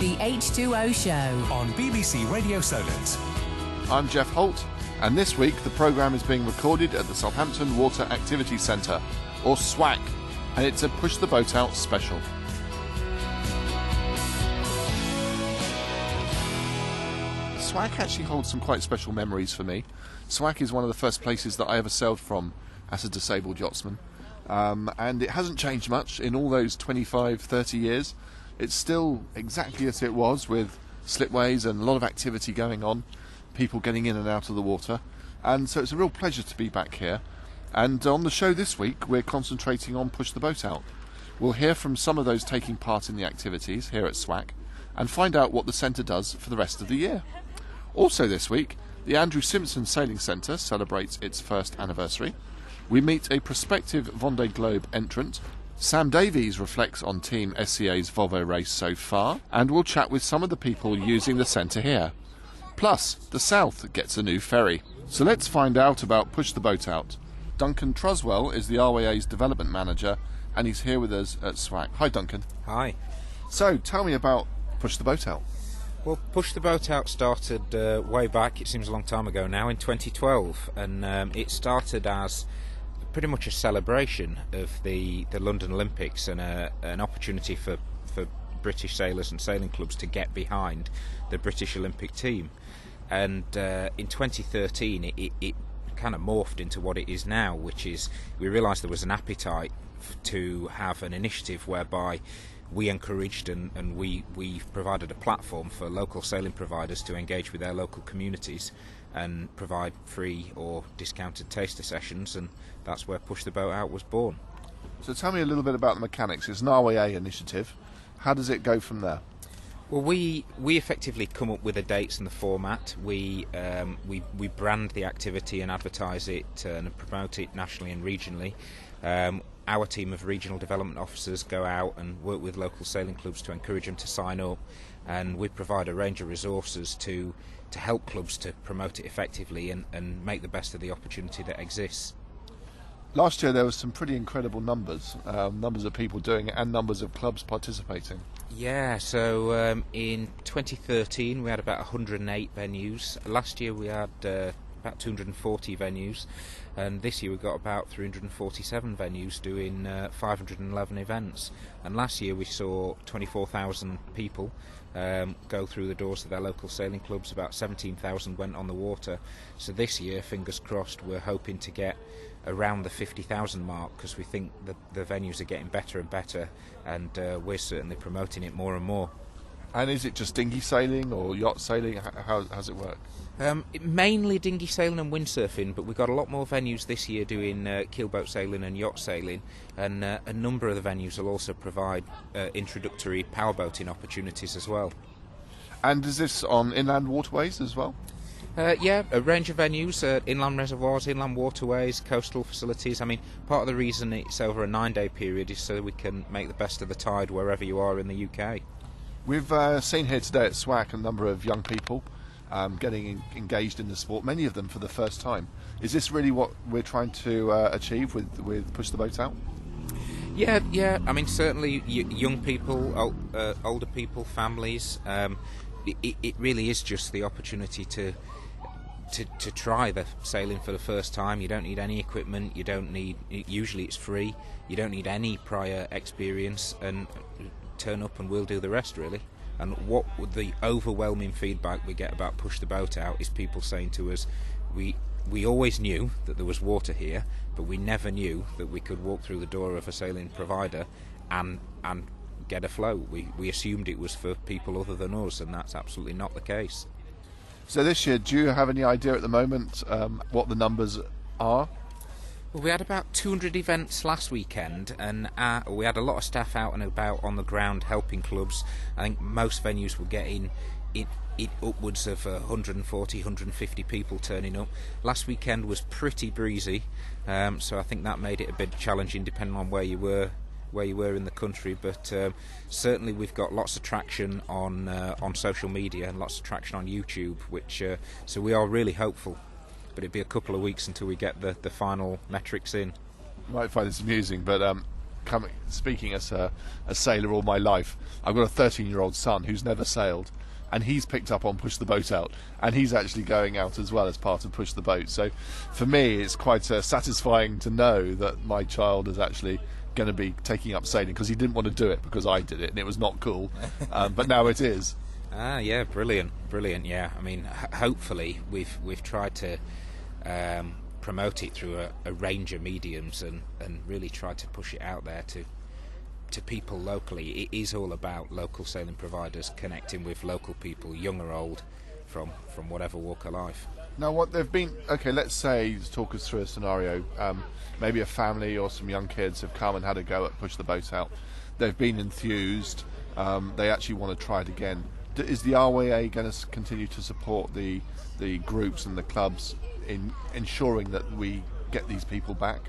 The H2O Show on BBC Radio Solent. I'm Geoff Holt, and this week the programme is being recorded at the Southampton Water Activities Centre, or SWAC, and it's a Push the Boat Out special. SWAC actually holds some quite special memories for me. SWAC is one of the first places that I ever sailed from as a disabled yachtsman, and it hasn't changed much in all those 25, 30 years. It's still exactly as it was, with slipways and a lot of activity going on, people getting in and out of the water, and so it's a real pleasure to be back here. And on the show this week we're concentrating on Push the Boat Out. We'll hear from some of those taking part in the activities here at SWAC and find out what the centre does for the rest of the year. Also this week, the Andrew Simpson Sailing Centre celebrates its first anniversary. We meet a prospective Vendee Globe entrant. Sam Davies reflects on Team SCA's Volvo race so far, and we'll chat with some of the people using the centre here. Plus, the South gets a new ferry. So let's find out about Push the Boat Out. Duncan Truswell is the RYA's development manager, and he's here with us at SWAC. Hi, Duncan. Hi. So, tell me about Push the Boat Out. Well, Push the Boat Out started way back, it seems a long time ago now, in 2012, and it started as pretty much a celebration of the London Olympics and an opportunity for British sailors and sailing clubs to get behind the British Olympic team. And in 2013 it kind of morphed into what it is now, which is we realised there was an appetite to have an initiative whereby we encouraged and we provided a platform for local sailing providers to engage with their local communities and provide free or discounted taster sessions, and that's where Push the Boat Out was born. So tell me a little bit about the mechanics. It's an RYA initiative. How does it go from there? Well, we effectively come up with the dates and the format. We brand the activity and advertise it and promote it nationally and regionally. Our team of regional development officers go out and work with local sailing clubs to encourage them to sign up, and we provide a range of resources to help clubs to promote it effectively and make the best of the opportunity that exists. Last year there was some pretty incredible numbers of people doing it and numbers of clubs participating. Yeah, so in 2013 we had about 108 venues. Last year we had about 240 venues, and this year we've got about 347 venues doing 511 events. And last year we saw 24,000 people go through the doors of their local sailing clubs. About 17,000 went on the water. So this year, fingers crossed, we're hoping to get around the 50,000 mark, because we think that the venues are getting better and better, and we're certainly promoting it more and more. And is it just dinghy sailing or yacht sailing? How does it work? Mainly dinghy sailing and windsurfing, but we've got a lot more venues this year doing keelboat sailing and yacht sailing, and a number of the venues will also provide introductory powerboating opportunities as well. And is this on inland waterways as well? Yeah, a range of venues, inland reservoirs, inland waterways, coastal facilities. I mean, part of the reason it's over a 9-day period is so we can make the best of the tide wherever you are in the UK. We've seen here today at SWAC a number of young people getting engaged in the sport, many of them for the first time. Is this really what we're trying to achieve with Push the Boat Out? Yeah. I mean, certainly young people, older people, families. It really is just the opportunity to try the sailing for the first time. You don't need any equipment. You don't need. Usually, it's free. You don't need any prior experience, and turn up and we'll do the rest, really. And what the overwhelming feedback we get about Push the Boat Out is people saying to us, we always knew that there was water here, but we never knew that we could walk through the door of a sailing provider and get a flow. We assumed it was for people other than us, and that's absolutely not the case. So this year, do you have any idea at the moment what the numbers are? Well, we had about 200 events last weekend, and we had a lot of staff out and about on the ground helping clubs. I think most venues were getting it upwards of 140, 150 people turning up. Last weekend was pretty breezy, so I think that made it a bit challenging depending on where you were in the country. But certainly we've got lots of traction on social media and lots of traction on YouTube, which so we are really hopeful. But it'd be a couple of weeks until we get the final metrics in. You might find this amusing, but speaking as a sailor all my life, I've got a 13-year-old son who's never sailed, and he's picked up on Push the Boat Out, and he's actually going out as well as part of Push the Boat. So for me, it's quite satisfying to know that my child is actually going to be taking up sailing, because he didn't want to do it because I did it and it was not cool, but now it is. Yeah, brilliant. Yeah, I mean, hopefully we've tried to promote it through a range of mediums and really tried to push it out there to people locally. It is all about local sailing providers connecting with local people, young or old, from whatever walk of life. Now, what they've been, okay, let's say, talk us through a scenario. Maybe a family or some young kids have come and had a go at Push the Boat Out. They've been enthused. They actually want to try it again. Is the RYA going to continue to support the groups and the clubs in ensuring that we get these people back?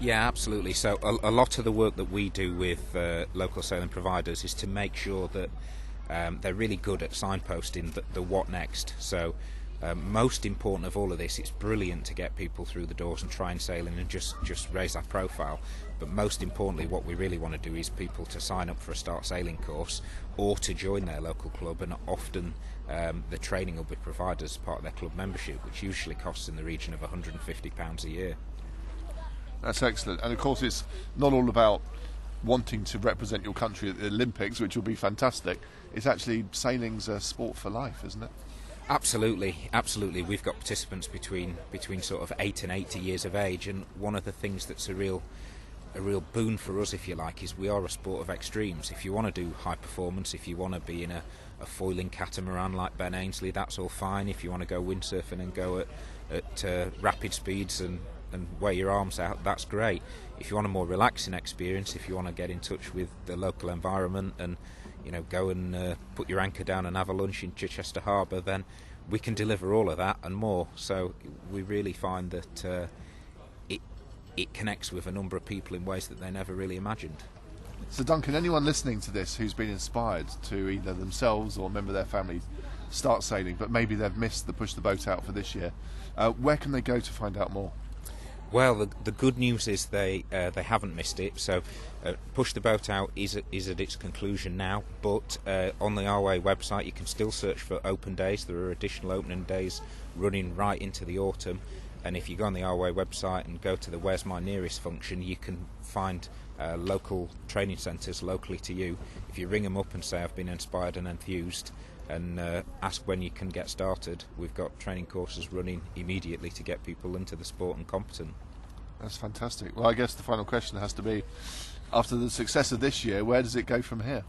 Yeah, absolutely. So a lot of the work that we do with local sailing providers is to make sure that they're really good at signposting the what next. So most important of all of this, it's brilliant to get people through the doors and try and sailing and just raise that profile. But most importantly, what we really want to do is people to sign up for a start sailing course or to join their local club, and often the training will be provided as part of their club membership, which usually costs in the region of £150 a year. That's excellent. And of course, it's not all about wanting to represent your country at the Olympics, which will be fantastic. It's actually, sailing's a sport for life, isn't it? Absolutely. We've got participants between sort of 8 and 80 years of age, and one of the things that's a real boon for us, if you like, is we are a sport of extremes. If you want to do high performance, if you want to be in a foiling catamaran like Ben Ainsley, that's all fine. If you want to go windsurfing and go at rapid speeds and wear your arms out, that's great. If you want a more relaxing experience, if you want to get in touch with the local environment and go and put your anchor down and have a lunch in Chichester Harbour, then we can deliver all of that and more. So we really find that it connects with a number of people in ways that they never really imagined. So Duncan, anyone listening to this who's been inspired to either themselves or a member of their family start sailing, but maybe they've missed the Push the Boat Out for this year, where can they go to find out more? Well, the good news is they haven't missed it. So Push the Boat Out is at its conclusion now, but on the RYA website you can still search for open days. There are additional opening days running right into the autumn, and if you go on the RYA website and go to the Where's My Nearest function, you can find local training centres locally to you. If you ring them up and say I've been inspired and enthused, and ask when you can get started, we've got training courses running immediately to get people into the sport and competent. That's fantastic. Well, I guess the final question has to be, after the success of this year, where does it go from here?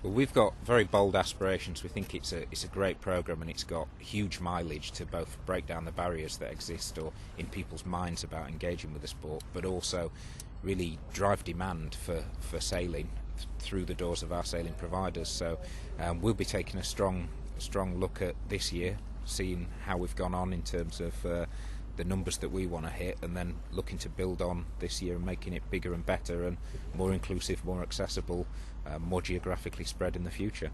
Well, we've got very bold aspirations. We think it's a great programme, and it's got huge mileage to both break down the barriers that exist or in people's minds about engaging with the sport, but also really drive demand for sailing through the doors of our sailing providers. So we'll be taking a strong look at this year, seeing how we've gone on in terms of the numbers that we want to hit, and then looking to build on this year and making it bigger and better and more inclusive, more accessible, more geographically spread in the future.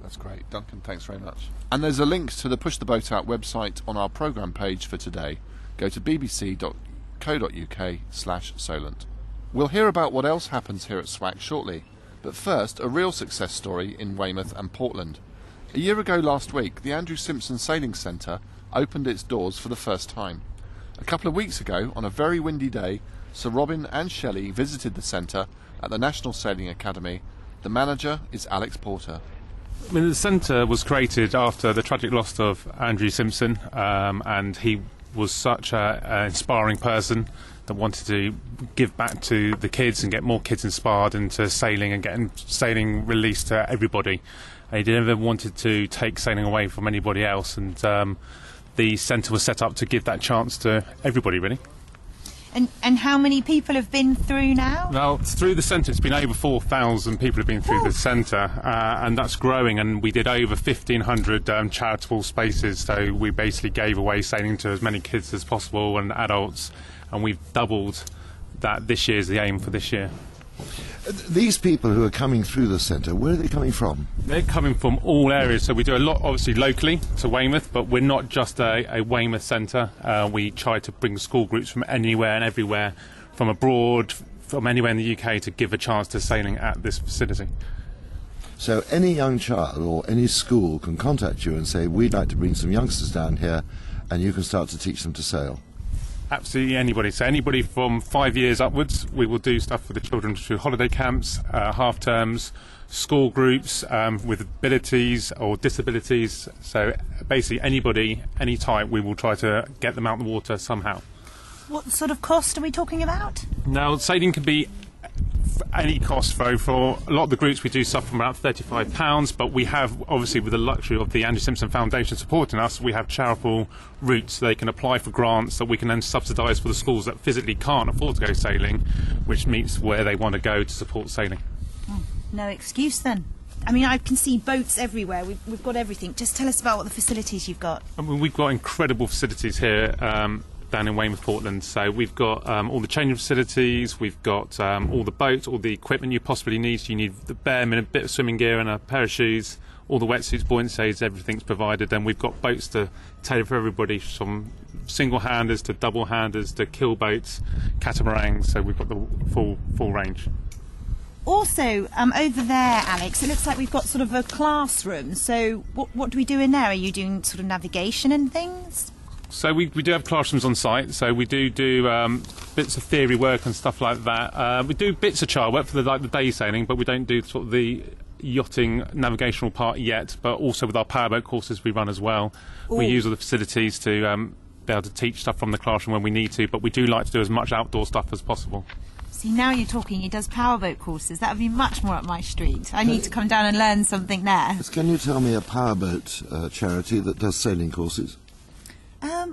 That's great. Duncan, thanks very much. And there's a link to the Push the Boat Out website on our programme page for today. Go to bbc.co.uk/Solent. We'll hear about what else happens here at SWAC shortly, but first, a real success story in Weymouth and Portland. A year ago last week, the Andrew Simpson Sailing Centre opened its doors for the first time. A couple of weeks ago, on a very windy day, Sir Robin and Shelley visited the centre at the National Sailing Academy. The manager is Alex Porter. I mean, the centre was created after the tragic loss of Andrew Simpson, and he was such an inspiring person that wanted to give back to the kids and get more kids inspired into sailing and getting sailing released to everybody. And he never wanted to take sailing away from anybody else, and the centre was set up to give that chance to everybody, really. And how many people have been through now? Well, through the centre, it's been over 4,000 people have been through the centre, and that's growing. And we did over 1,500 charitable spaces, so we basically gave away sailing to as many kids as possible and adults, and we've doubled that this year is the aim for this year. These people who are coming through the centre, where are they coming from? They're coming from all areas, so we do a lot obviously locally to Weymouth, but we're not just a Weymouth centre. We try to bring school groups from anywhere and everywhere, from abroad, from anywhere in the UK to give a chance to sailing at this facility. So any young child or any school can contact you and say, we'd like to bring some youngsters down here, and you can start to teach them to sail. Absolutely anybody. So anybody from 5 years upwards, we will do stuff for the children through holiday camps, half terms, school groups with abilities or disabilities. So basically anybody, any type, we will try to get them out in the water somehow. What sort of cost are we talking about? Now, sailing can be any cost, though. For a lot of the groups, we do stuff from about £35, but we have, obviously, with the luxury of the Andrew Simpson Foundation supporting us, we have charitable routes. They can apply for grants that we can then subsidise for the schools that physically can't afford to go sailing, which meets where they want to go to support sailing. No excuse then. I mean, I can see boats everywhere. We've got everything. Just tell us about what the facilities you've got. I mean, we've got incredible facilities here down in Weymouth, Portland. So we've got all the changing facilities, we've got all the boats, all the equipment you possibly need. So you need the bare minimum, a bit of swimming gear and a pair of shoes, all the wetsuits, buoyancy aids, everything's provided. Then we've got boats to tailor for everybody, from single-handers to double-handers to kill boats, catamarans. So we've got the full range. Also, over there, Alex, it looks like we've got sort of a classroom. So what do we do in there? Are you doing sort of navigation and things? So we do have classrooms on site, so we do bits of theory work and stuff like that. We do bits of child work for the day sailing, but we don't do sort of the yachting navigational part yet. But also with our powerboat courses we run as well. Ooh. We use all the facilities to be able to teach stuff from the classroom when we need to, but we do like to do as much outdoor stuff as possible. See, now you're talking, he does powerboat courses. That would be much more up my street. I need to come down and learn something there. Can you tell me a powerboat charity that does sailing courses?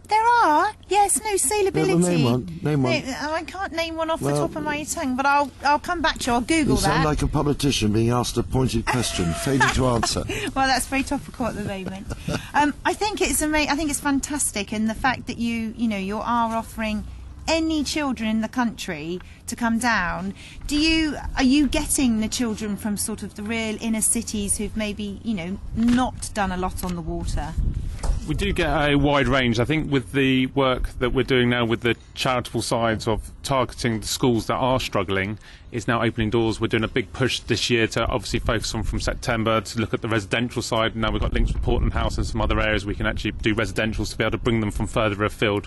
There are, yes, no, Sailability. Name one. No, I can't name one off the top of my tongue, but I'll come back to you. I'll Google that. You sound like a politician being asked a pointed question, failing to answer. Well, that's very topical at the moment. I think it's amazing. I think it's fantastic, and the fact that you are offering any children in the country to come down. Are you getting the children from sort of the real inner cities who've maybe not done a lot on the water? We do get a wide range. I think with the work that we're doing now with the charitable sides of targeting the schools that are struggling is now opening doors. We're doing a big push this year to obviously focus on from September to look at the residential side. Now we've got links with Portland House and some other areas we can actually do residentials to be able to bring them from further afield,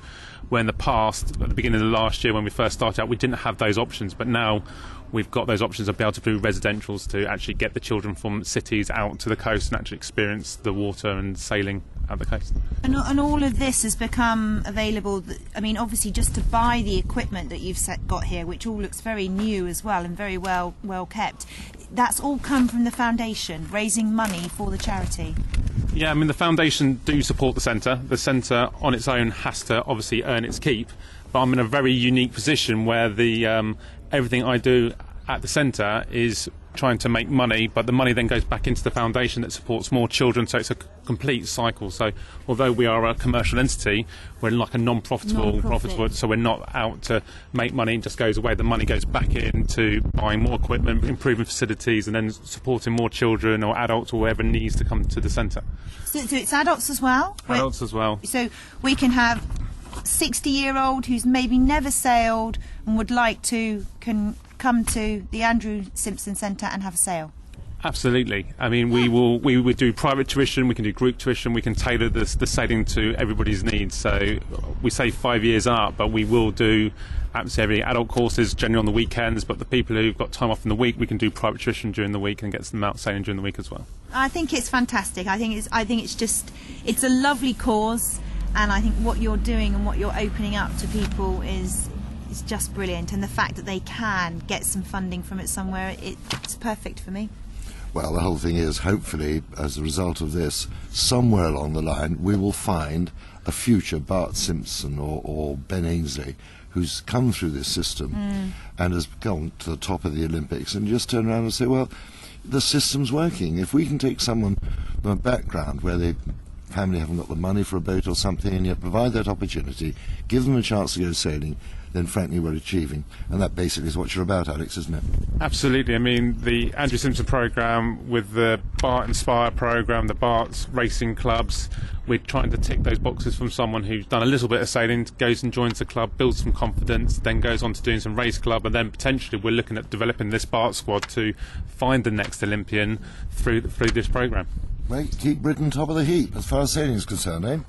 where in the past, at the beginning of the last year when we first started out, we didn't have those options, but now we've got those options of being able to do residentials to actually get the children from cities out to the coast and actually experience the water and sailing at the coast. And all of this has become available, I mean, obviously just to buy the equipment that you've got here, which all looks very new as well and very well kept. That's all come from the foundation, raising money for the charity. Yeah, I mean, the foundation do support the centre. The centre on its own has to obviously earn its keep, but I'm in a very unique position where the everything I do at the centre is trying to make money, but the money then goes back into the foundation that supports more children, so it's a complete cycle. So although we are a commercial entity, we're like a non-profitable, so we're not out to make money and just goes away. The money goes back into buying more equipment, improving facilities, and then supporting more children or adults or whoever needs to come to the centre. So it's adults as well? Adults as well. So we can have 60-year-old who's maybe never sailed and would like to can come to the Andrew Simpson Centre and have a sail. Absolutely. I mean, we would do private tuition, we can do group tuition, we can tailor the sailing to everybody's needs. So we say 5 years and up, but we will do absolutely adult courses generally on the weekends, but the people who've got time off in the week, we can do private tuition during the week and get them out sailing during the week as well. I think it's fantastic. I think it's a lovely cause, and I think what you're doing and what you're opening up to people is just brilliant, and the fact that they can get some funding from it somewhere, it's perfect for me. Well, the whole thing is, hopefully, as a result of this, somewhere along the line, we will find a future Bart Simpson or Ben Ainsley who's come through this system and has gone to the top of the Olympics and just turn around and say, well, the system's working. If we can take someone from a background where they family haven't got the money for a boat or something, and yet provide that opportunity, give them a chance to go sailing, then frankly we're achieving. And that basically is what you're about, Alex, isn't it? Absolutely. I mean, the Andrew Simpson programme with the Bart Inspire programme, the Bart's racing clubs, we're trying to tick those boxes from someone who's done a little bit of sailing, goes and joins the club, builds some confidence, then goes on to doing some race club, and then potentially we're looking at developing this Bart squad to find the next Olympian through this programme. Well, keep Britain top of the heap as far as sailing is concerned, eh?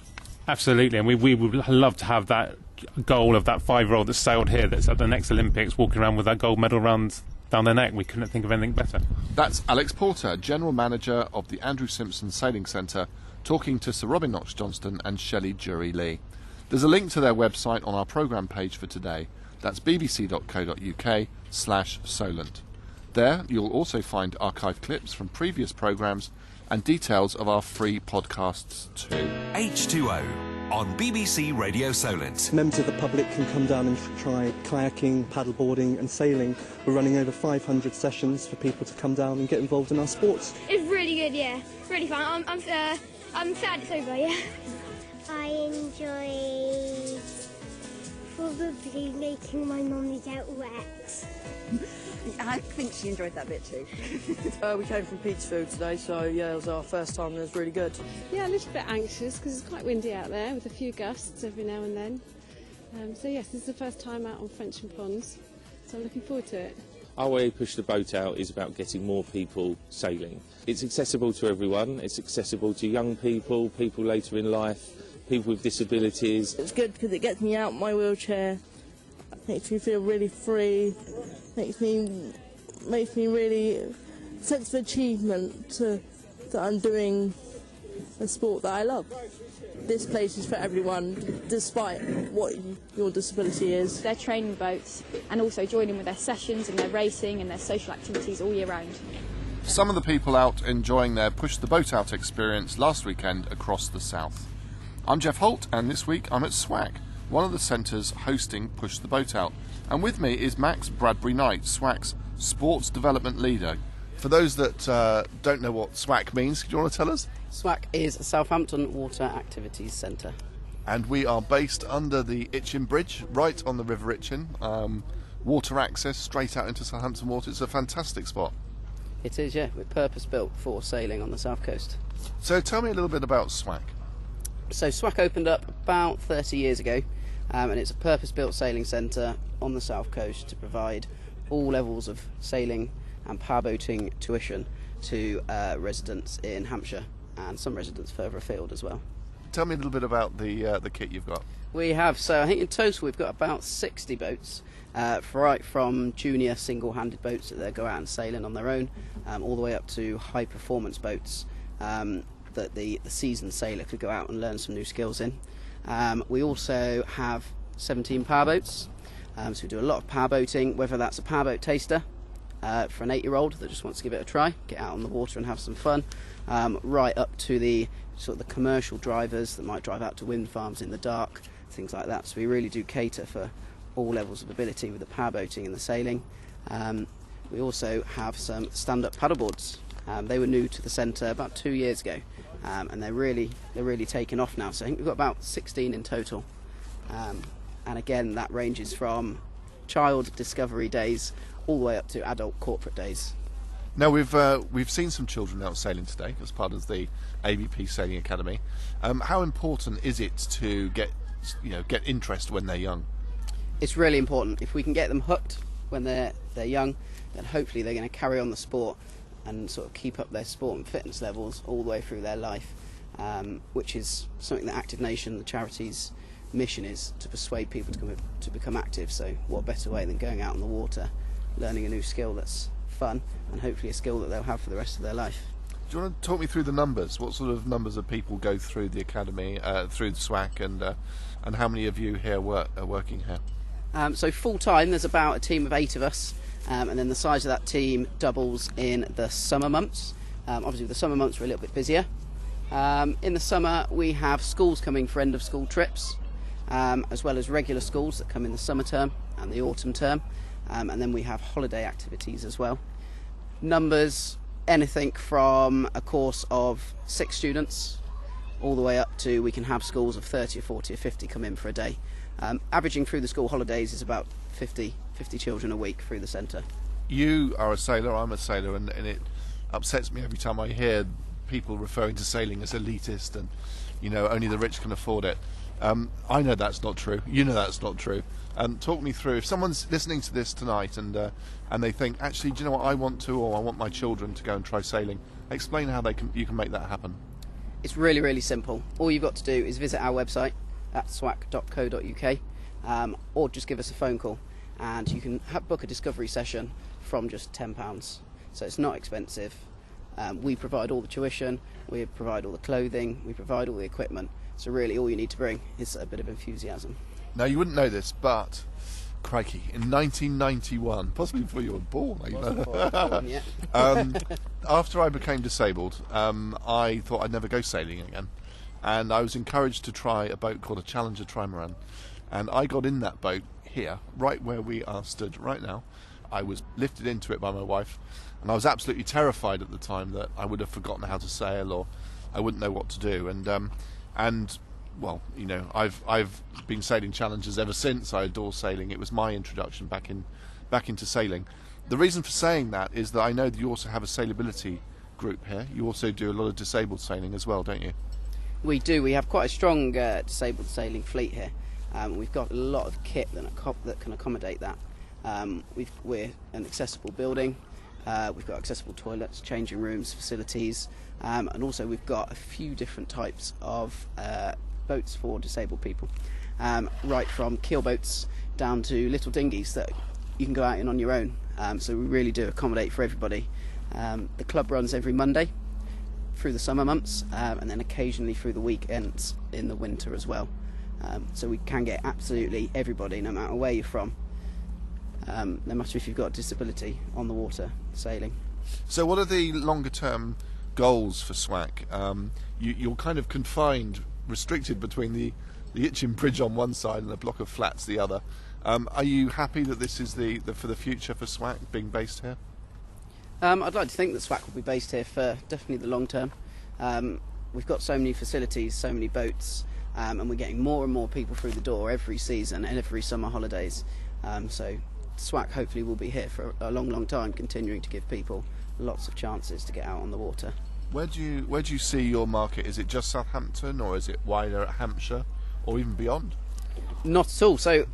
Absolutely, and we would love to have that goal of that 5-year-old that sailed here that's at the next Olympics walking around with that gold medal down their neck. We couldn't think of anything better. That's Alex Porter, General Manager of the Andrew Simpson Sailing Centre, talking to Sir Robin Knox-Johnston and Shelley Jury-Lee. There's a link to their website on our programme page for today. That's bbc.co.uk/Solent. There you'll also find archive clips from previous programmes and details of our free podcasts too. H2O on BBC Radio Solent. Members of the public can come down and try kayaking, paddleboarding and sailing. We're running over 500 sessions for people to come down and get involved in our sports. It's really good, yeah. Really fun. I'm sad it's over, yeah. I enjoyed probably making my mummy get wet. I think she enjoyed that bit too. We came from Petersfield today, so yeah, it was our first time and it was really good. Yeah, a little bit anxious because it's quite windy out there with a few gusts every now and then. So yes, this is the first time out on Frensham Ponds, so I'm looking forward to it. RYA Push the Boat Out is about getting more people sailing. It's accessible to everyone, it's accessible to young people, people later in life, people with disabilities. It's good because it gets me out of my wheelchair, makes me feel really free, makes me really sense of achievement that I'm doing a sport that I love. This place is for everyone, despite what your disability is. They're training boats and also joining with their sessions and their racing and their social activities all year round. Some of the people out enjoying their Push the Boat Out experience last weekend across the south. I'm Geoff Holt, and this week I'm at SWAC, one of the centres hosting Push the Boat Out. And with me is Max Bradbury-Knight, SWAC's Sports Development Leader. For those that don't know what SWAC means, do you want to tell us? SWAC is Southampton Water Activities Centre. And we are based under the Itchen Bridge, right on the River Itchen. Water access straight out into Southampton Water. It's a fantastic spot. It is, yeah. We're purpose-built for sailing on the south coast. So tell me a little bit about SWAC. So SWAC opened up about 30 years ago, and it's a purpose-built sailing centre on the south coast to provide all levels of sailing and powerboating tuition to residents in Hampshire and some residents further afield as well. Tell me a little bit about the kit you've got. We have, so I think in total we've got about 60 boats, right from junior single-handed boats that go out and sailing on their own, all the way up to high-performance boats that the seasoned sailor could go out and learn some new skills in. We also have 17 powerboats, so we do a lot of powerboating, whether that's a powerboat taster for an 8-year-old that just wants to give it a try, get out on the water and have some fun, right up to the sort of the commercial drivers that might drive out to wind farms in the dark, things like that. So we really do cater for all levels of ability with the powerboating and the sailing. We also have some stand-up paddleboards. They were new to the centre about 2 years ago, and they're really taken off now. So I think we've got about 16 in total, and again that ranges from child discovery days all the way up to adult corporate days. Now we've seen some children out sailing today as part of the ABP Sailing Academy. How important is it to get interest when they're young? It's really important. If we can get them hooked when they're young, then hopefully they're going to carry on the sport and sort of keep up their sport and fitness levels all the way through their life, which is something that Active Nation, the charity's mission, is to persuade people to become active. So what better way than going out on the water, learning a new skill that's fun and hopefully a skill that they'll have for the rest of their life. Do you want to talk me through the numbers? What sort of numbers of people go through the academy, through the SWAC, and how many of you here are working here? So full time there's about a team of 8 of us, and then the size of that team doubles in the summer months. Obviously the summer months are a little bit busier. In the summer we have schools coming for end of school trips, as well as regular schools that come in the summer term and the autumn term, and then we have holiday activities as well. Numbers, anything from a course of 6 students all the way up to we can have schools of 30 or 40 or 50 come in for a day. Averaging through the school holidays is about 50 children a week through the centre. You are a sailor, I'm a sailor, and it upsets me every time I hear people referring to sailing as elitist and, only the rich can afford it. I know that's not true. You know that's not true. Talk me through, if someone's listening to this tonight and they think, actually, do you know what, I want to, or I want my children to go and try sailing, explain how you can make that happen. It's really, really simple. All you've got to do is visit our website at swac.co.uk, or just give us a phone call, and you can book a discovery session from just £10. So it's not expensive. We provide all the tuition, we provide all the clothing, we provide all the equipment. So really all you need to bring is a bit of enthusiasm. Now, you wouldn't know this, but crikey, in 1991, possibly before you were born, after I became disabled, I thought I'd never go sailing again, and I was encouraged to try a boat called a Challenger Trimaran, and I got in that boat here, right where we are stood right now. I was lifted into it by my wife, and I was absolutely terrified at the time that I would have forgotten how to sail, or I wouldn't know what to do, and well, I've been sailing Challengers ever since. I adore sailing. It was my introduction back into sailing. The reason for saying that is that I know that you also have a sailability group here. You also do a lot of disabled sailing as well, don't you? We do. We have quite a strong disabled sailing fleet here. We've got a lot of kit that can accommodate that. We're an accessible building. We've got accessible toilets, changing rooms, facilities, and also we've got a few different types of boats for disabled people, right from keel boats down to little dinghies that you can go out in on your own. So we really do accommodate for everybody. The club runs every Monday through the summer months, and then occasionally through the weekends in the winter as well. So we can get absolutely everybody, no matter where you're from, no matter if you've got a disability, on the water sailing. So what are the longer term goals for SWAC? You're kind of confined, restricted between the Itchen Bridge on one side and a block of flats the other. Are you happy that this is the for the future for SWAC being based here? I'd like to think that SWAC will be based here for definitely the long term. We've got so many facilities, so many boats, and we're getting more and more people through the door every season and every summer holidays. So SWAC hopefully will be here for a long, long time, continuing to give people lots of chances to get out on the water. Where do you see your market? Is it just Southampton, or is it wider at Hampshire, or even beyond? Not at all. So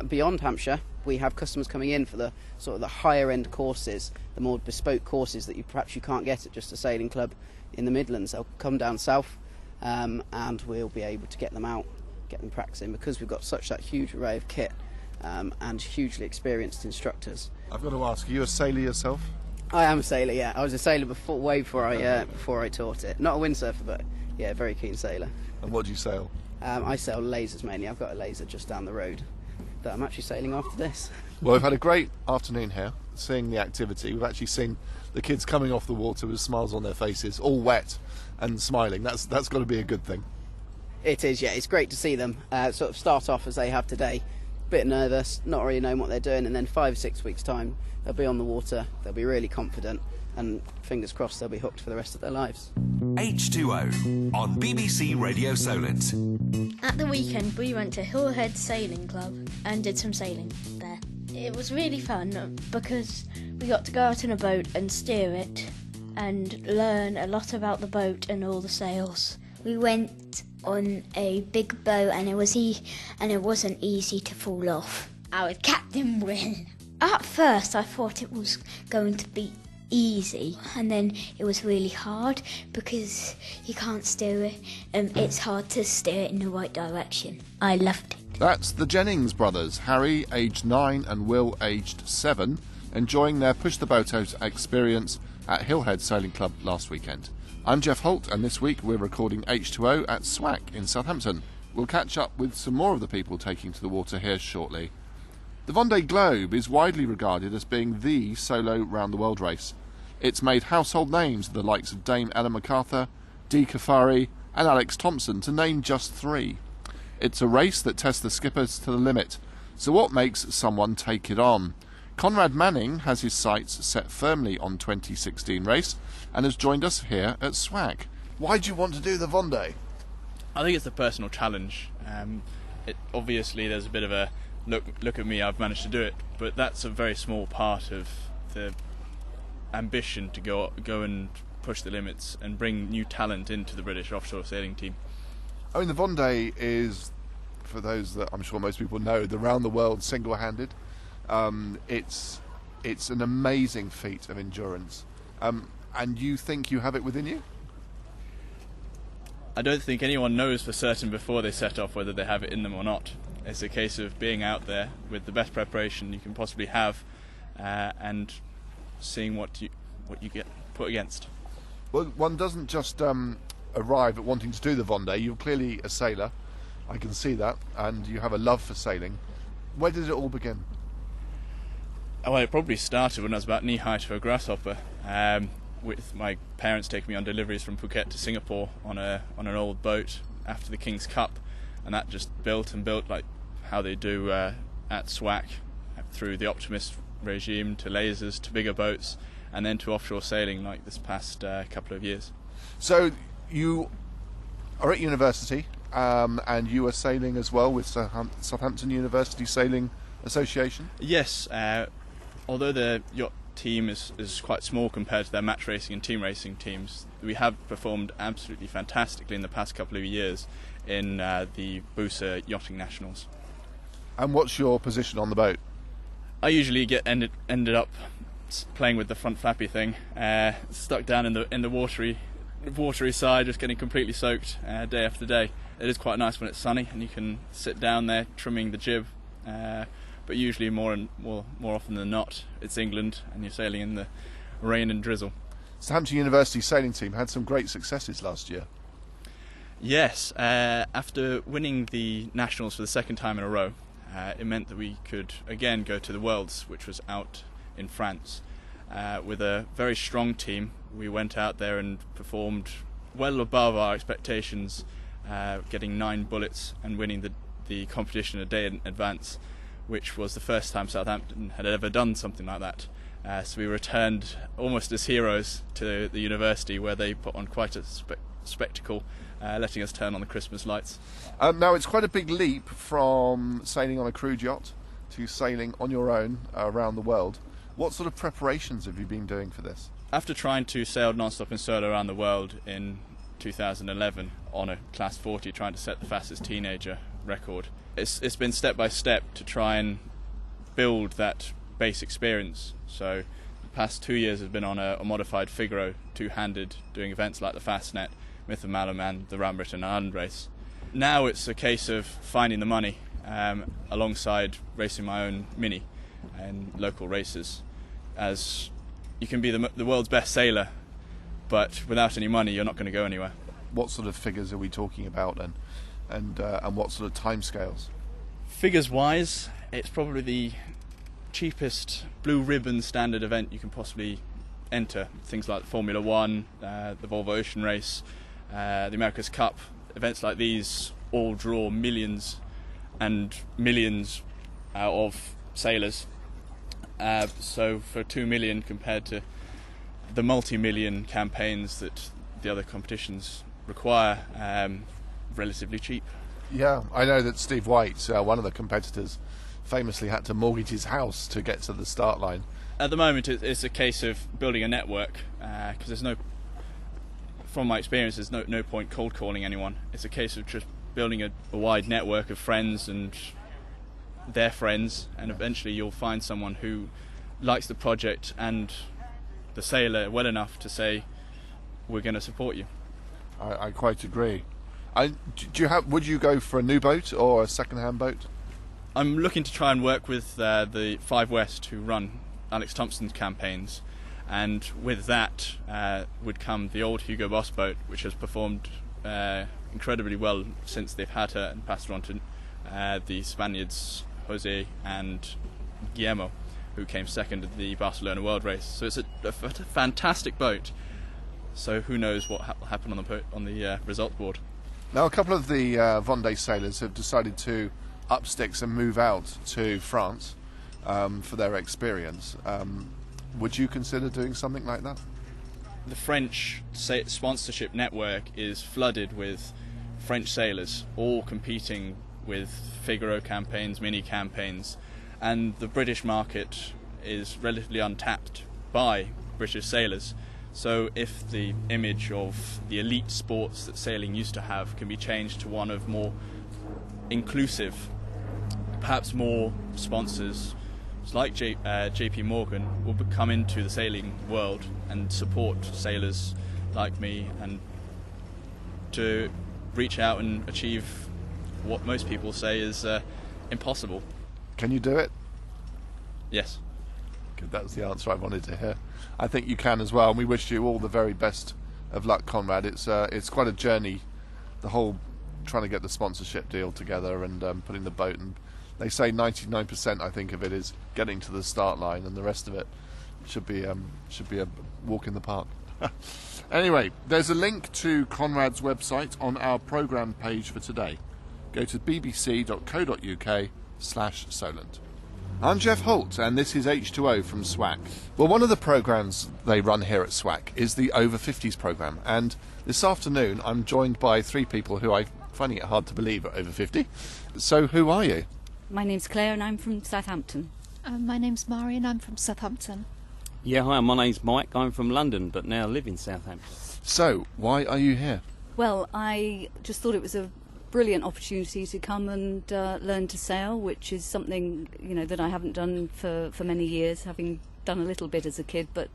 beyond Hampshire, we have customers coming in for the sort of the higher end courses, the more bespoke courses that perhaps you can't get at just a sailing club in the Midlands. They'll come down south, and we'll be able to get them out, get them practicing, because we've got such that huge array of kit and hugely experienced instructors. I've got to ask, are you a sailor yourself? I am a sailor, yeah. I was a sailor way before I taught it. Not a windsurfer, but yeah, very keen sailor. And what do you sail? I sail lasers mainly. I've got a laser just down the road that I'm actually sailing after this. Well, we've had a great afternoon here, seeing the activity. We've actually seen the kids coming off the water with smiles on their faces, all wet and smiling. That's got to be a good thing. It is, yeah. It's great to see them sort of start off as they have today. Bit nervous, not really knowing what they're doing, and then 5 or 6 weeks' time they'll be on the water, they'll be really confident, and fingers crossed they'll be hooked for the rest of their lives. H2O on BBC Radio Solent. At the weekend we went to Hillhead Sailing Club and did some sailing there. It was really fun because we got to go out in a boat and steer it and learn a lot about the boat and all the sails. We went on a big boat and it wasn't easy to fall off. I was Captain Will. At first I thought it was going to be easy, and then it was really hard because you can't steer it. It's hard to steer it in the right direction. I loved it. That's the Jennings brothers, Harry, aged 9, and Will, aged 7, enjoying their Push the Boat Out experience at Hillhead Sailing Club last weekend. I'm Geoff Holt, and this week we're recording H2O at SWAC in Southampton. We'll catch up with some more of the people taking to the water here shortly. The Vendee Globe is widely regarded as being the solo round-the-world race. It's made household names of the likes of Dame Ellen MacArthur, Dee Caffari and Alex Thompson, to name just 3. It's a race that tests the skippers to the limit. So what makes someone take it on? Conrad Manning has his sights set firmly on 2016 race and has joined us here at SWAC. Why do you want to do the Vendee? I think it's a personal challenge. obviously there's a bit of a look at me, I've managed to do it, but that's a very small part of the ambition to go and push the limits and bring new talent into the British offshore sailing team. I mean, the Vendee is, for those that I'm sure most people know, the round the world single-handed. It's an amazing feat of endurance. And you think you have it within you? I don't think anyone knows for certain before they set off whether they have it in them or not. It's a case of being out there with the best preparation you can possibly have, and seeing what you get put against. Well, one doesn't just arrive at wanting to do the Vendee. You're clearly a sailor, I can see that, and you have a love for sailing. Where did it all begin? Well, it probably started when I was about knee-high to a grasshopper, with my parents taking me on deliveries from Phuket to Singapore on an old boat after the King's Cup, and that just built and built like how they do at SWAC, through the Optimist regime to lasers to bigger boats, and then to offshore sailing like this past couple of years. So you are at university, and you are sailing as well with Southampton University Sailing Association? Yes, although the yacht team is quite small compared to their match racing and team racing teams, we have performed absolutely fantastically in the past couple of years in the Busa Yachting Nationals. And what's your position on the boat? I usually ended up playing with the front flappy thing, stuck down in the watery side, just getting completely soaked day after day. It is quite nice when it's sunny and you can sit down there trimming the jib, but usually more often than not it's England and you're sailing in the rain and drizzle. Southampton University sailing team had some great successes last year. Yes, after winning the Nationals for the second time in a row, it meant that we could again go to the Worlds, which was out in France. With a very strong team, we went out there and performed well above our expectations, getting 9 bullets and winning the competition a day in advance, which was the first time Southampton had ever done something like that. So we returned almost as heroes to the university, where they put on quite a spectacle, letting us turn on the Christmas lights. Now, it's quite a big leap from sailing on a crewed yacht to sailing on your own around the world. What sort of preparations have you been doing for this? After trying to sail non-stop and solo around the world in 2011 on a Class 40, trying to set the fastest teenager record, it's been step by step to try and build that base experience. So the past 2 years have been on a modified Figaro, two-handed, doing events like the Fastnet, Myth of Malum and the Round Britain Island Race. Now it's a case of finding the money alongside racing my own Mini and local races, as you can be the world's best sailor, but without any money you're not going to go anywhere. What sort of figures are we talking about, and what sort of timescales? Figures wise, it's probably the cheapest blue ribbon standard event you can possibly enter. Things like Formula 1, the Volvo Ocean Race, the America's Cup. Events like these all draw millions and millions of sailors. So for 2 million compared to the multi-million campaigns that the other competitions require, relatively cheap. Yeah, I know that Steve White, one of the competitors, famously had to mortgage his house to get to the start line. At the moment it's a case of building a network, because there's no, from my experience, there's no point cold calling anyone. It's a case of just building a wide network of friends and their friends, and eventually you'll find someone who likes the project and the sailor well enough to say, we're going to support you. I quite agree. Would you go for a new boat or a second-hand boat? I'm looking to try and work with the Five West, who run Alex Thompson's campaigns, and with that would come the old Hugo Boss boat, which has performed incredibly well since they've had her and passed her on to the Spaniards Jose and Guillermo, who came second at the Barcelona World Race. So it's a fantastic boat. So who knows what will happen on the result board. Now, a couple of the Vendee sailors have decided to up sticks and move out to France for their experience. Would you consider doing something like that? The French sponsorship network is flooded with French sailors, all competing with Figaro campaigns, mini campaigns, and the British market is relatively untapped by British sailors. So if the image of the elite sports that sailing used to have can be changed to one of more inclusive, perhaps more sponsors like JP Morgan will come into the sailing world and support sailors like me, and to reach out and achieve what most people say is impossible. Can you do it? Yes. Good, that was the answer I wanted to hear. I think you can as well, and we wish you all the very best of luck, Conrad. It's quite a journey, the whole trying to get the sponsorship deal together and putting the boat, and they say 99% I think of it is getting to the start line, and the rest of it should be a walk in the park. Anyway, there's a link to Conrad's website on our programme page for today. Go to bbc.co.uk/Solent. I'm Geoff Holt, and this is H2O from SWAC. Well, one of the programmes they run here at SWAC is the Over 50s programme, and this afternoon I'm joined by three people who I'm finding it hard to believe are over 50. So who are you? My name's Claire and I'm from Southampton. My name's Mari and I'm from Southampton. Yeah, hi, my name's Mike. I'm from London but now live in Southampton. So, why are you here? Well, I just thought it was a brilliant opportunity to come and learn to sail, which is something, you know, that I haven't done for many years, having done a little bit as a kid, but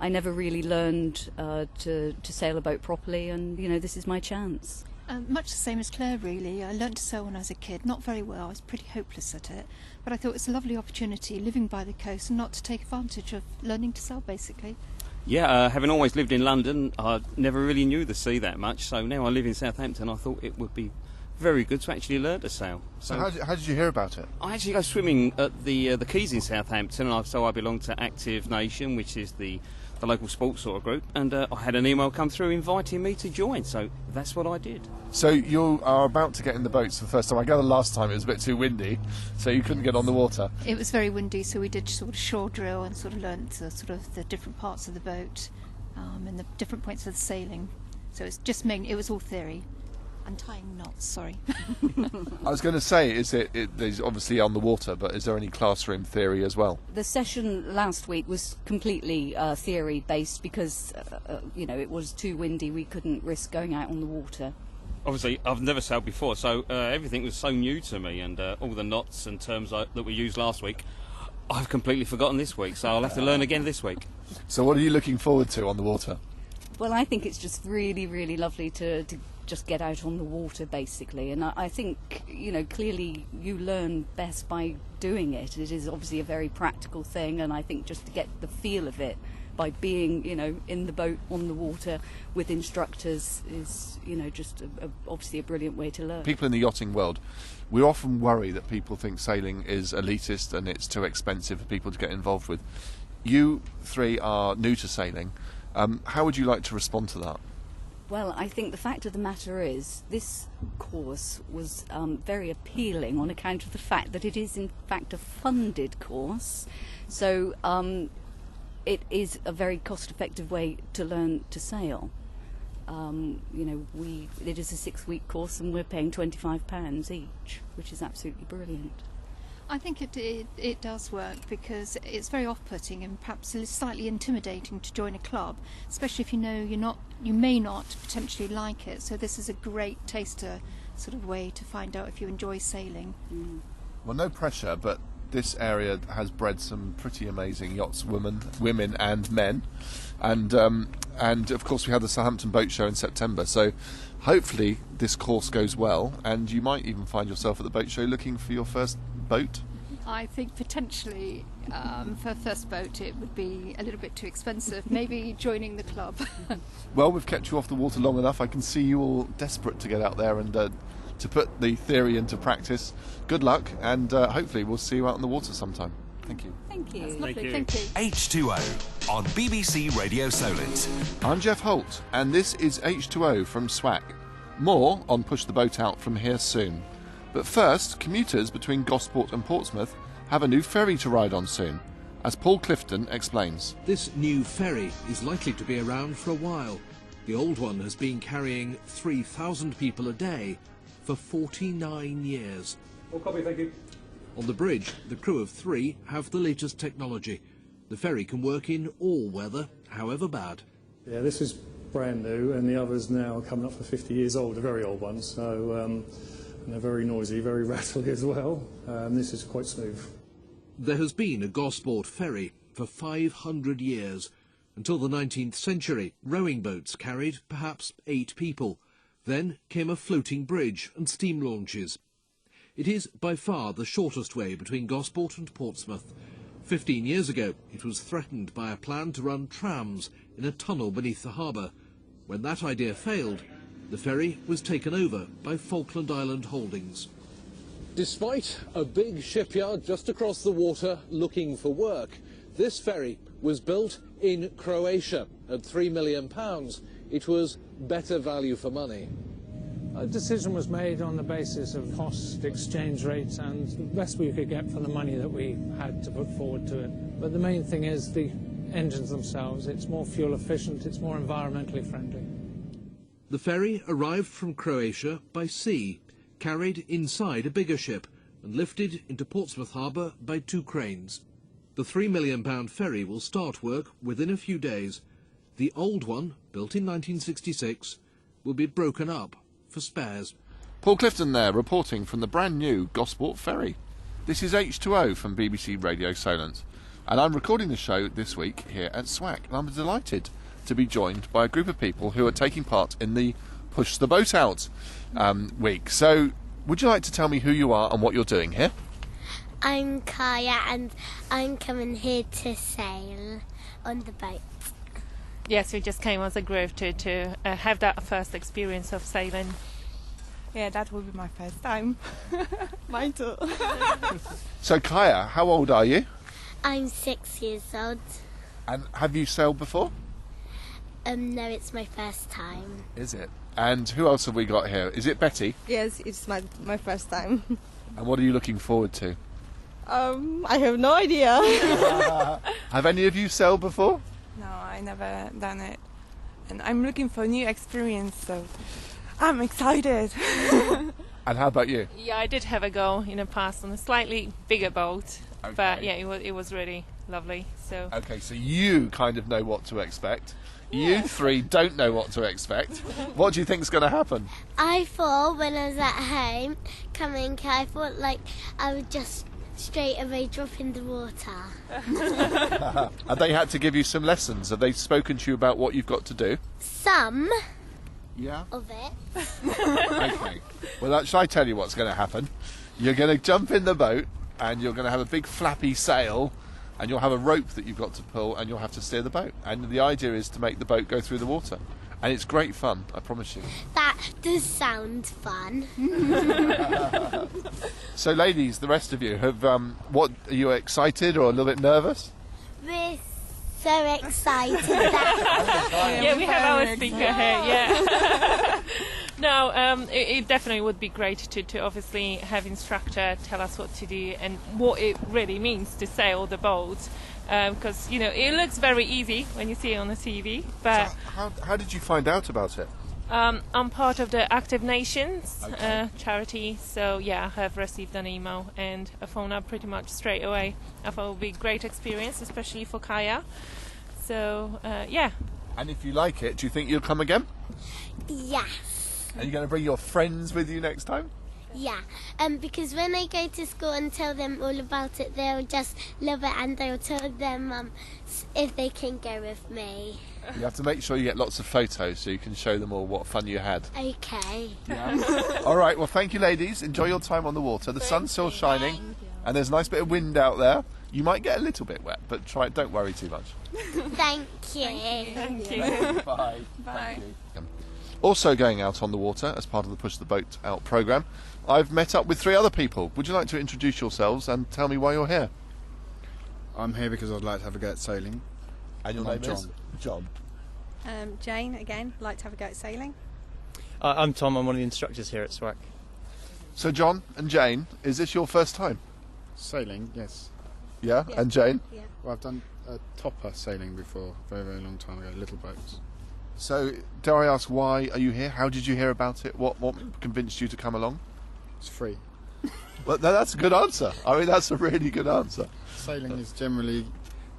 I never really learned to sail a boat properly, and, you know, this is my chance. Much the same as Claire, really. I learnt to sail when I was a kid, not very well, I was pretty hopeless at it, but I thought it's a lovely opportunity, living by the coast, and not to take advantage of learning to sail, basically. Yeah, having always lived in London, I never really knew the sea that much, so now I live in Southampton, I thought it would be very good to actually learn to sail. So how did you hear about it? I actually go swimming at the Quays in Southampton, and so I belong to Active Nation, which is the local sports sort of group, and I had an email come through inviting me to join, so that's what I did. So you are about to get in the boats for the first time. I gather last time it was a bit too windy, so you couldn't get on the water. It was very windy, so we did sort of shore drill and sort of learnt sort of the different parts of the boat and the different points of the sailing. So it's just it was all theory. Untying knots, sorry. I was going to say, there's obviously on the water, but is there any classroom theory as well? The session last week was completely theory based because you know, it was too windy, we couldn't risk going out on the water. Obviously I've never sailed before, so everything was so new to me, and all the knots and terms that we used last week I've completely forgotten this week, so I'll have to learn again this week. So what are you looking forward to on the water? Well, I think it's just really, really lovely to just get out on the water, basically. And I think, you know, clearly you learn best by doing it. It is obviously a very practical thing, and I think just to get the feel of it by being, you know, in the boat on the water with instructors is, you know, just obviously a brilliant way to learn. People in the yachting world, we often worry that people think sailing is elitist and it's too expensive for people to get involved with. You three are new to sailing. How would you like to respond to that? Well, I think the fact of the matter is this course was very appealing on account of the fact that it is in fact a funded course. So it is a very cost-effective way to learn to sail. You know, it is a 6-week course and we're paying £25 each, which is absolutely brilliant. I think it does work because it's very off-putting and perhaps slightly intimidating to join a club, especially if you know you may not potentially like it. So this is a great taster sort of way to find out if you enjoy sailing. Mm. Well, no pressure, but this area has bred some pretty amazing women and men, and of course we had the Southampton Boat Show in September. So hopefully this course goes well, and you might even find yourself at the boat show looking for your first boat. I think potentially for a first boat it would be a little bit too expensive. Maybe joining the club. Well, we've kept you off the water long enough. I can see you all desperate to get out there and to put the theory into practice. Good luck, and hopefully we'll see you out on the water sometime. Thank you. Thank you. That's lovely. Thank you. Thank you. H2O on BBC Radio Solent. I'm Geoff Holt, and this is H2O from SWAC. More on Push the Boat Out from here soon. But first, commuters between Gosport and Portsmouth have a new ferry to ride on soon, as Paul Clifton explains. This new ferry is likely to be around for a while. The old one has been carrying 3,000 people a day. for 49 years. All copy, thank you. On the bridge, the crew of 3 have the latest technology. The ferry can work in all weather, however bad. Yeah, this is brand new, and the others now are coming up for 50 years old, the very old ones. So, and they're very noisy, very rattly as well. This is quite smooth. There has been a Gosport ferry for 500 years. Until the 19th century, rowing boats carried perhaps 8 people. Then came a floating bridge and steam launches. It is by far the shortest way between Gosport and Portsmouth. 15 years ago, it was threatened by a plan to run trams in a tunnel beneath the harbour. When that idea failed, the ferry was taken over by Falkland Island Holdings. Despite a big shipyard just across the water looking for work, this ferry was built in Croatia at £3 million. It was better value for money. A decision was made on the basis of cost, exchange rates, and the best we could get for the money that we had to put forward to it. But the main thing is the engines themselves. It's more fuel efficient, it's more environmentally friendly. The ferry arrived from Croatia by sea, carried inside a bigger ship, and lifted into Portsmouth Harbour by 2 cranes. The £3 million ferry will start work within a few days. The old one, built in 1966, will be broken up for spares. Paul Clifton there, reporting from the brand new Gosport ferry. This is H2O from BBC Radio Solent, and I'm recording the show this week here at SWAC, and I'm delighted to be joined by a group of people who are taking part in the Push the Boat Out week. So, would you like to tell me who you are and what you're doing here? I'm Kaya, and I'm coming here to sail on the boat. Yes, we just came as a group to have that first experience of sailing. Yeah, that will be my first time. Mine too. So, Kaya, how old are you? I'm 6 years old. And have you sailed before? No, it's my first time. Is it? And who else have we got here? Is it Betty? Yes, it's my first time. And what are you looking forward to? I have no idea. Have any of you sailed before? No, I never done it. And I'm looking for a new experience, so I'm excited. And how about you? Yeah, I did have a go in the past on a slightly bigger boat, okay. But yeah, it was really lovely. So okay, so you kind of know what to expect. You 3 don't know what to expect. What do you think is going to happen? I thought when I was at home coming, I thought like I would just straight away drop in the water. Have they had to give you some lessons? Have they spoken to you about what you've got to do? Some. Yeah. Of it. Okay. Well, shall I tell you what's going to happen? You're going to jump in the boat and you're going to have a big flappy sail and you'll have a rope that you've got to pull and you'll have to steer the boat. And the idea is to make the boat go through the water. And it's great fun, I promise you. That does sound fun. So, ladies, the rest of you, have what are you excited or a little bit nervous? We're so excited. That yeah, we have our speaker here. Yeah. No, it definitely would be great to obviously have instructor tell us what to do and what it really means to sail the boat. Because it looks very easy when you see it on the TV. But so how did you find out about it? I'm part of the Active Nations charity, so yeah, I have received an email and a phone up pretty much straight away. I thought it would be a great experience, especially for Kaya. So yeah. And if you like it, do you think you'll come again? Yes. Are you going to bring your friends with you next time? Yeah, because when I go to school and tell them all about it, they'll just love it and they'll tell them if they can go with me. You have to make sure you get lots of photos so you can show them all what fun you had. Okay. Yeah. All right, well, thank you, ladies. Enjoy your time on the water. The sun's still shining and there's a nice bit of wind out there. You might get a little bit wet, but don't worry too much. Thank you. Thank you. Bye. Bye. Thank you. Also going out on the water as part of the Push the Boat Out programme, I've met up with 3 other people. Would you like to introduce yourselves and tell me why you're here? I'm here because I'd like to have a go at sailing. And your name is? John. Jane, again, like to have a go at sailing. I'm Tom, I'm one of the instructors here at SWAC. So John and Jane, is this your first time? Sailing, yes. Yeah, and Jane? Yeah. Well, I've done topper sailing before, very, very long time ago, little boats. So, dare I ask, why are you here? How did you hear about it? What convinced you to come along? It's free. Well, that's a good answer. I mean, that's a really good answer. Sailing is generally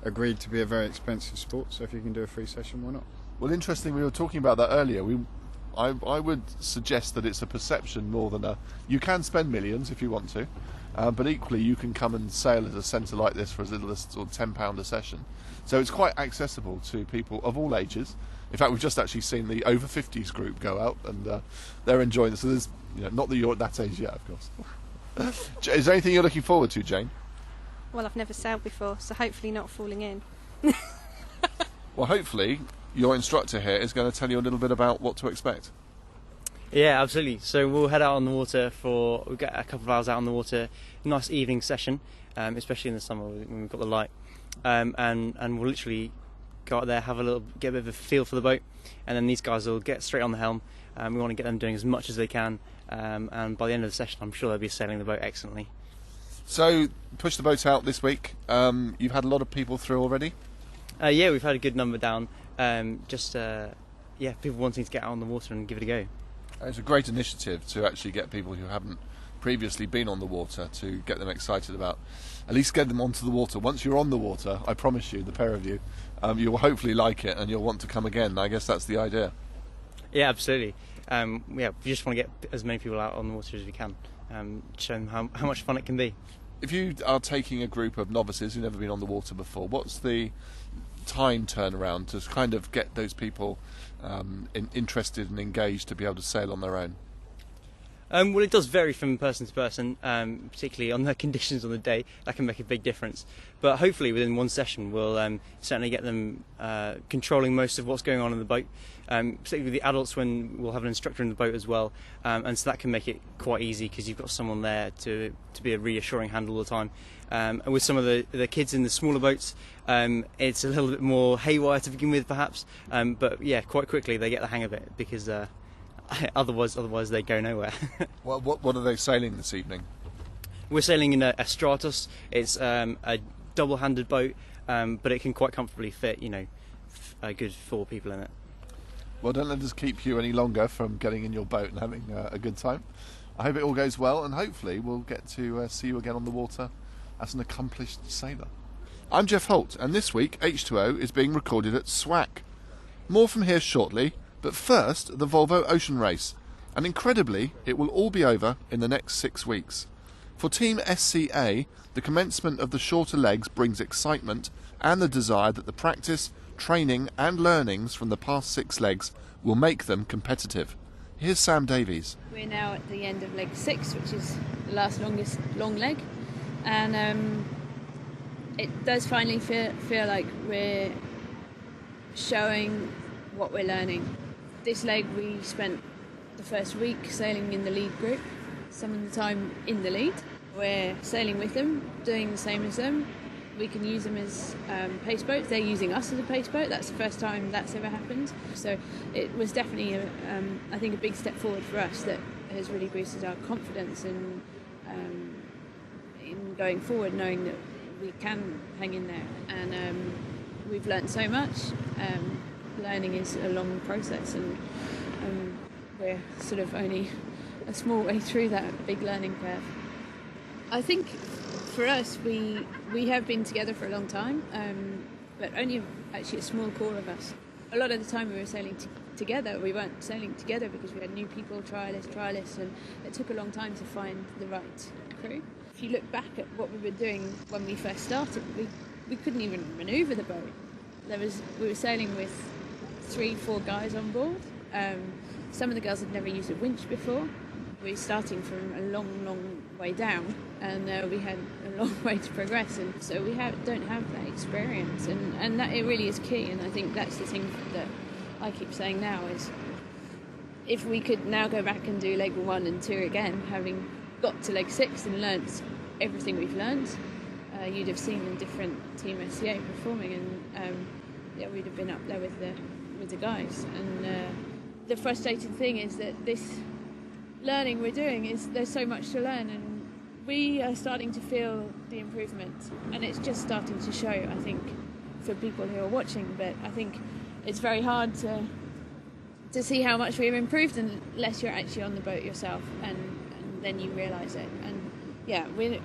agreed to be a very expensive sport, so if you can do a free session, why not? Well, interesting, we were talking about that earlier. I would suggest that it's a perception more than a... You can spend millions if you want to, but equally you can come and sail at a centre like this for as little as sort of £10 a session. So it's quite accessible to people of all ages. In fact, we've just actually seen the over 50s group go out, and they're enjoying it. So there's, not that you're at that age yet, of course. Is there anything you're looking forward to, Jane? Well, I've never sailed before, so hopefully not falling in. Well, hopefully your instructor here is going to tell you a little bit about what to expect. Yeah, absolutely. So we'll head out on the water we'll get a couple of hours out on the water, nice evening session, especially in the summer when we've got the light, and we'll literally go out there, get a bit of a feel for the boat, and then these guys will get straight on the helm. We want to get them doing as much as they can, and by the end of the session I'm sure they'll be sailing the boat excellently. So, push the boat out this week. You've had a lot of people through already? Yeah, we've had a good number down. People wanting to get out on the water and give it a go. It's a great initiative to actually get people who haven't previously been on the water, to get them excited about, at least get them onto the water. Once you're on the water, I promise you, the pair of you, you'll hopefully like it and you'll want to come again. I guess that's the idea. Yeah, absolutely. We just want to get as many people out on the water as we can, show them how much fun it can be. If you are taking a group of novices who've never been on the water before, what's the time turnaround to kind of get those people interested and engaged to be able to sail on their own? Well, it does vary from person to person, particularly on the conditions on the day. That can make a big difference. But hopefully within one session we'll certainly get them controlling most of what's going on in the boat, particularly with the adults when we'll have an instructor in the boat as well. And so that can make it quite easy because you've got someone there to be a reassuring hand all the time. And with some of the kids in the smaller boats, it's a little bit more haywire to begin with perhaps. But yeah, quite quickly they get the hang of it because... Otherwise they go nowhere. Well, what are they sailing this evening? We're sailing in a Stratus. It's a double-handed boat, but it can quite comfortably fit, a good 4 people in it. Well, don't let us keep you any longer from getting in your boat and having a good time. I hope it all goes well, and hopefully we'll get to see you again on the water as an accomplished sailor. I'm Geoff Holt, and this week H2O is being recorded at SWAC. More from here shortly. But first, the Volvo Ocean Race, and incredibly, it will all be over in the next 6 weeks. For Team SCA, the commencement of the shorter legs brings excitement and the desire that the practice, training and learnings from the past 6 legs will make them competitive. Here's Sam Davies. We're now at the end of leg 6, which is the last long leg, and it does finally feel like we're showing what we're learning. This leg we spent the first week sailing in the lead group, some of the time in the lead. We're sailing with them, doing the same as them. We can use them as pace boats. They're using us as a pace boat. That's the first time that's ever happened. So it was definitely, I think, a big step forward for us that has really boosted our confidence in going forward, knowing that we can hang in there. And we've learned so much. Learning is a long process, and we're sort of only a small way through that big learning curve. I think for us, we have been together for a long time, but only actually a small core of us. A lot of the time we were sailing together, we weren't sailing together because we had new people, trialists, and it took a long time to find the right crew. If you look back at what we were doing when we first started, we couldn't even manoeuvre the boat. We were sailing with 3-4 guys on board. Some of the girls had never used a winch before. We were starting from a long way down, and we had a long way to progress, and so we don't have that experience, and that it really is key. And I think that's the thing that I keep saying now is, if we could now go back and do leg 1 and 2 again, having got to leg 6 and learnt everything we've learnt, you'd have seen a different Team SCA performing, and we'd have been up there with the guys. And the frustrating thing is that this learning we're doing there's so much to learn, and we are starting to feel the improvement, and it's just starting to show, I think, for people who are watching. But I think it's very hard to to see how much we've improved unless you're actually on the boat yourself, and then you realise it. And yeah, we're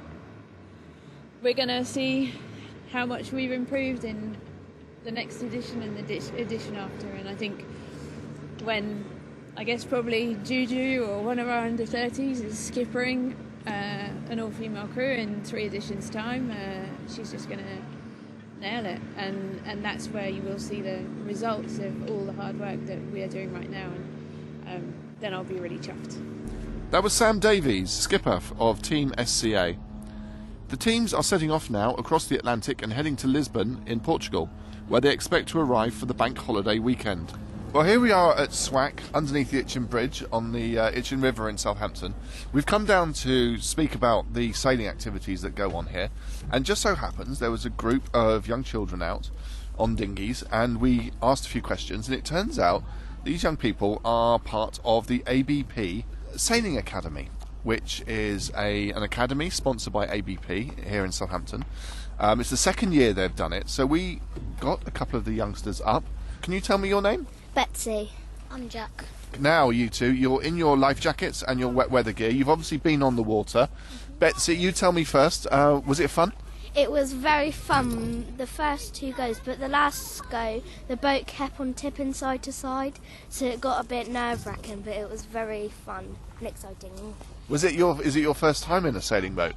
going to see how much we've improved in the next edition and the edition after. And I think when, I guess probably Juju or one of our under-30s is skippering an all-female crew in 3 editions' time, she's just going to nail it, and that's where you will see the results of all the hard work that we are doing right now, and then I'll be really chuffed. That was Sam Davies, skipper of Team SCA. The teams are setting off now across the Atlantic and heading to Lisbon in Portugal, where they expect to arrive for the bank holiday weekend. Well, here we are at SWAC, underneath the Itchen Bridge on the Itchen River in Southampton. We've come down to speak about the sailing activities that go on here, and just so happens there was a group of young children out on dinghies, and we asked a few questions, and it turns out these young people are part of the ABP Sailing Academy, which is an academy sponsored by ABP here in Southampton. It's the 2nd year they've done it, so we got a couple of the youngsters up. Can you tell me your name? Betsy. I'm Jack. Now, you two, you're in your life jackets and your wet weather gear. You've obviously been on the water. Betsy, you tell me first, was it fun? It was very fun, the first 2 goes, but the last go, the boat kept on tipping side to side, so it got a bit nerve-wracking, but it was very fun and exciting. Is it your first time in a sailing boat?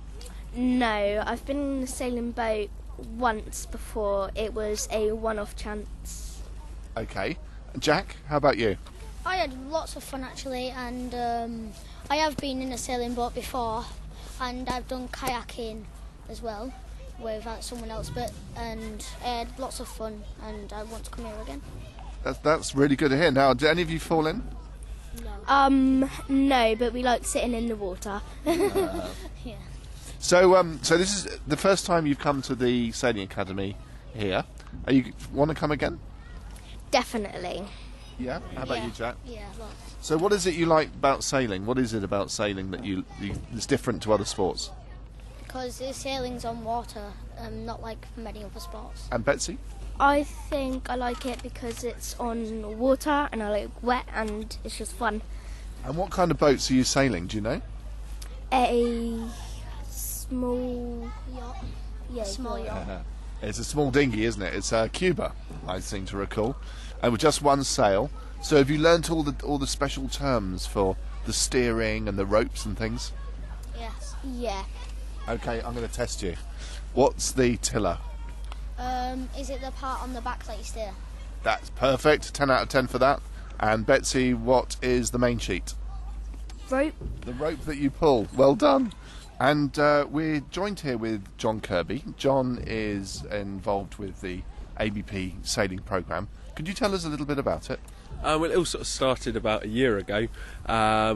No, I've been in a sailing boat once before. It was a one-off chance. Okay. Jack, how about you? I had lots of fun actually, and I have been in a sailing boat before, and I've done kayaking as well with someone else, and I had lots of fun, and I want to come here again. That's really good to hear. Now, did any of you fall in? No, but we like sitting in the water. Yeah. So this is the first time you've come to the Sailing Academy here. You want to come again? Definitely. Yeah. How about you, Jack? Yeah, lots. So what is it you like about sailing? What is it about sailing that is different to other sports? Because the sailing's on water, not like many other sports. And Betsy? I think I like it because it's on water and I like wet and it's just fun. And what kind of boats are you sailing, do you know? A small yacht. Yeah, small yacht. It's a small dinghy, isn't it? It's a Cuba, I seem to recall. And with just one sail. So have you learnt all the special terms for the steering and the ropes and things? Yes. Yeah. Okay, I'm going to test you. What's the tiller? Is it the part on the back that you steer? That's perfect. 10 out of 10 for that. And Betsy, what is the main sheet? Rope. The rope that you pull. Well done. And we're joined here with John Kirby. John is involved with the ABP sailing programme. Could you tell us a little bit about it? Well, it all sort of started about a year ago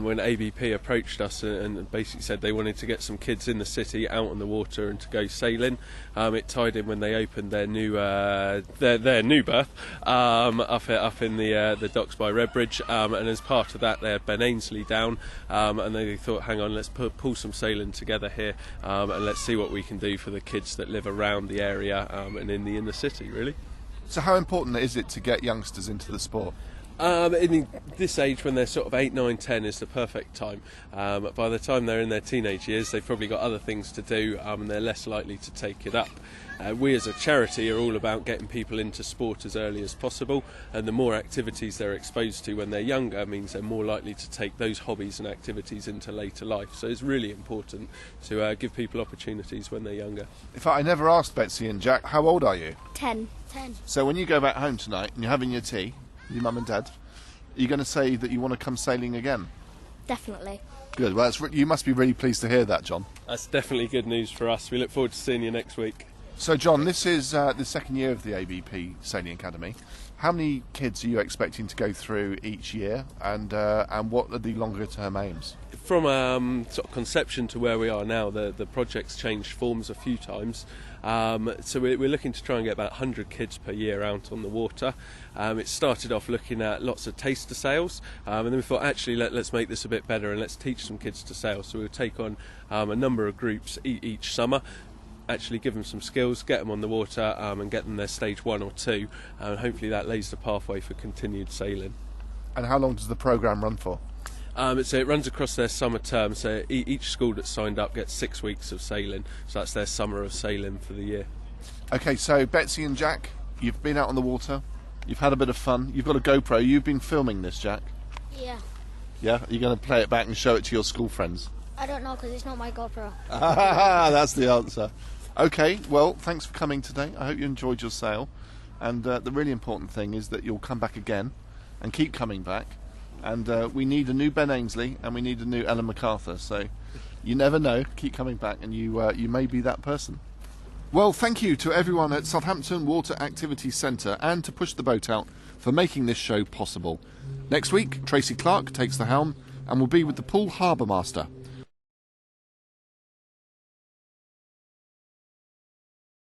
when ABP approached us and basically said they wanted to get some kids in the city out on the water and to go sailing. It tied in when they opened their new berth up in the docks by Redbridge, and as part of that they had Ben Ainsley down, and they thought, hang on, let's pull some sailing together here, and let's see what we can do for the kids that live around the area and in the inner city, really. So how important is it to get youngsters into the sport? In this age, when they're sort of 8, 9, 10, is the perfect time. By the time they're in their teenage years, they've probably got other things to do, and they're less likely to take it up. We as a charity are all about getting people into sport as early as possible, and the more activities they're exposed to when they're younger means they're more likely to take those hobbies and activities into later life. So it's really important to give people opportunities when they're younger. In fact, I never asked Betsy and Jack, how old are you? 10. So when you go back home tonight and you're having your tea, your mum and dad, are you going to say that you want to come sailing again? Definitely. Good. Well, you must be really pleased to hear that, John. That's definitely good news for us. We look forward to seeing you next week. So, John, this is the 2nd year of the ABP Sailing Academy. How many kids are you expecting to go through each year, and what are the longer-term aims? From sort of conception to where we are now, the project's changed forms a few times. So we're looking to try and get about 100 kids per year out on the water. It started off looking at lots of taster sails, and then we thought, actually, let's make this a bit better and let's teach some kids to sail. So we'll take on a number of groups each summer, actually give them some skills, get them on the water, and get them their stage 1 or 2, and hopefully that lays the pathway for continued sailing. And how long does the programme run for? So it runs across their summer term, so each school that's signed up gets 6 weeks of sailing, so that's their summer of sailing for the year. Okay, so Betsy and Jack, you've been out on the water, you've had a bit of fun, you've got a GoPro, you've been filming this, Jack? Yeah. Yeah? Are you going to play it back and show it to your school friends? I don't know because it's not my GoPro. That's the answer. Okay, well, thanks for coming today. I hope you enjoyed your sail. And the really important thing is that you'll come back again and keep coming back. And we need a new Ben Ainsley and we need a new Ellen MacArthur. So you never know. Keep coming back and you may be that person. Well, thank you to everyone at Southampton Water Activities Centre and to Push the Boat Out for making this show possible. Next week, Tracy Clark takes the helm and will be with the Poole Harbour Master.